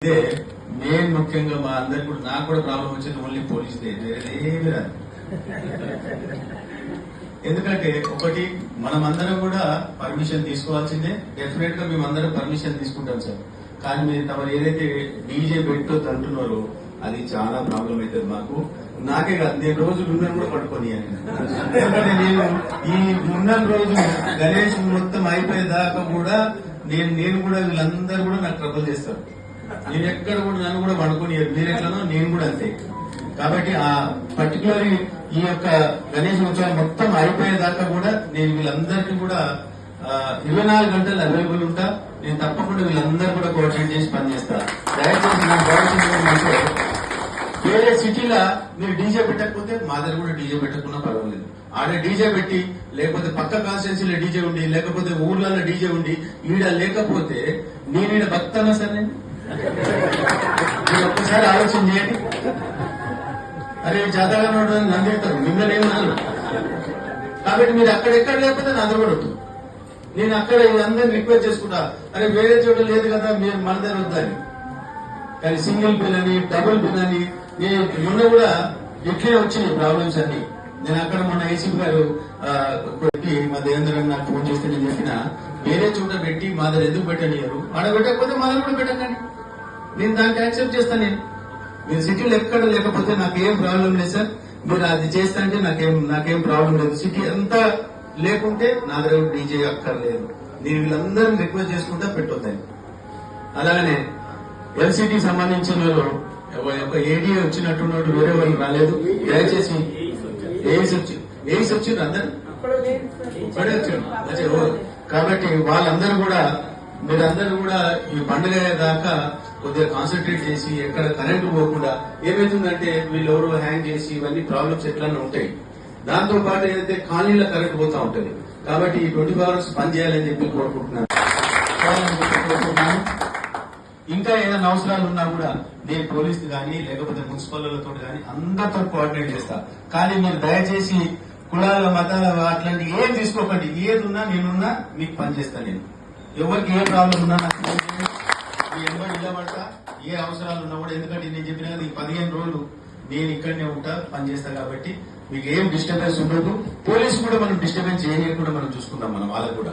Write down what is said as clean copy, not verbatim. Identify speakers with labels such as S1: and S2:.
S1: అయితే నేను ముఖ్యంగా మా అందరికి కూడా నాకు కూడా ప్రాబ్లం వచ్చేది ఓన్లీ పోలీసుదే, వేరేదేమీ రాదు. ఎందుకంటే ఒకటి మనమందరం కూడా పర్మిషన్ తీసుకోవాల్సిందే. డెఫినెట్ గా మేమందరం పర్మిషన్ తీసుకుంటాం సార్. కానీ మీరు తమరు ఏదైతే డీజే పెట్టొద్దు అంటున్నారో అది చాలా ప్రాబ్లం అవుతుంది మాకు. నాకే కాదు, నేను రోజు ఉన్న కూడా పట్టుకొని ఎందుకంటే నేను ఈ ఉన్న రోజు గణేష్ మొత్తం అయిపోయేదాకా కూడా నేను కూడా వీళ్ళందరూ కూడా నాకు ట్రబుల్ చేస్తారు. నేను ఎక్కడ కూడా నన్ను కూడా పడుకొని మీరు ఎట్లనో నేను కూడా అంతే. కాబట్టి ఆ పర్టికులర్ ఈ యొక్క గణేష్ ఉత్సవం మొత్తం అయిపోయేదాకా కూడా నేను వీళ్ళందరికీ కూడా 24 గంటలు అవైలబుల్ ఉంటా. నేను తప్పకుండా వీళ్ళందరూ కూడా కోఆర్డినేట్ చేసి పనిచేస్తా. దయచేసి నా కోఆర్డినేషన్ వేరే సిటీలో మీరు డీజే పెట్టకపోతే మా దగ్గర కూడా డీజే పెట్టకుండా పర్వాలేదు. ఆడ డీజే పెట్టి లేకపోతే పక్క కాన్స్టిట్యున్సీలో డీజే ఉండి లేకపోతే ఊర్లలో డీజే ఉండి ఈడ లేకపోతే నేను ఈడ బతానా సార్? నేను ఒక్కసారి ఆలోచన చేయండి. అరే జాతరగా నన్ను తిడతారు, మిమ్మల్ని ఏమన్నారు. కాబట్టి మీరు అక్కడెక్కడ లేకపోతే నా దగ్గర వద్దు. నేను అక్కడ అందరిని రిక్వెస్ట్ చేసుకుంటా, అరే వేరే చోట లేదు కదా మీరు మన దగ్గర వద్దని. కానీ సింగిల్ పిన్ అని డబుల్ పిన్ అని మొన్న కూడా ఎట్లే వచ్చినాయి ప్రాబ్లమ్స్ అన్ని. నేను అక్కడ మొన్న ఏసీపీ గారు మా దేవేంద్ర నాకు ఫోన్ చేస్తే నేను చెప్పిన వేరే చోట పెట్టి మా దగ్గర ఎందుకు పెట్టనియరు, ఆడ పెట్టకపోతే మా దగ్గర కూడా పెట్టకండి. నేను దానికి యాక్సెప్ట్ చేస్తాను. నేను సిటీలో ఎక్కడ లేకపోతే నాకేం ప్రాబ్లం లేదు సార్. మీరు అది చేస్తా అంటే నాకేం ప్రాబ్లం లేదు. సిటీ అంతా లేకుంటే నా దగ్గర డీజే అక్కర్లేదు. నేను వీళ్ళందరినీ రిక్వెస్ట్ చేసుకుంటా పెట్టొద్దని. అలాగనే ఎల్సిటీ సంబంధించిన ఒక ఏడీఏ వచ్చినట్టున్నాడు, వేరే వాళ్ళు రాలేదు. దయచేసి ఏఈస్ వచ్చిండ్రు అందరు ఇక్కడే వచ్చాడు. కాబట్టి వాళ్ళందరూ కూడా మీరందరూ కూడా ఈ పండుగ దాకా కొద్దిగా కాన్సన్ట్రేట్ చేసి ఎక్కడ కరెంటు పోకుండా. ఏమైతుందంటే వీళ్ళు ఎవరు హ్యాంగ్ చేసి ఇవన్నీ ప్రాబ్లమ్స్ ఎట్లన్నా ఉంటాయి. దాంతో పాటు ఏదైతే కాలనీలో కరెంట్ పోతా ఉంటుంది. కాబట్టి ఈ 24 hours పని చేయాలని చెప్పి కోరుకుంటున్నాను. ఇంకా ఏదైనా అవసరాలు ఉన్నా కూడా నేను పోలీసు కానీ లేకపోతే మున్సిపల్తో కానీ అందరితో కోఆర్డినేట్ చేస్తా. కానీ మీరు దయచేసి కులాల మతాల అట్లాంటి ఏం తీసుకోకండి. ఏది ఉన్నా నేనున్నా మీకు పనిచేస్తా. నేను ఎవరికి ఏ ప్రాబ్లం ఉన్నా నాకు మీ ఎవరు నిలబడతా. ఏ అవసరాలు ఉన్నా కూడా, ఎందుకంటే నేను చెప్పిన కదా ఈ 15 రోజులు నేను ఇక్కడనే ఉంటా, పనిచేస్తా. కాబట్టి మీకు ఏం డిస్టర్బెన్స్ ఉండదు. పోలీసు కూడా మనం డిస్టర్బెన్స్ చేయకుండా మనం చూసుకుందాం, మనం వాళ్ళకు కూడా.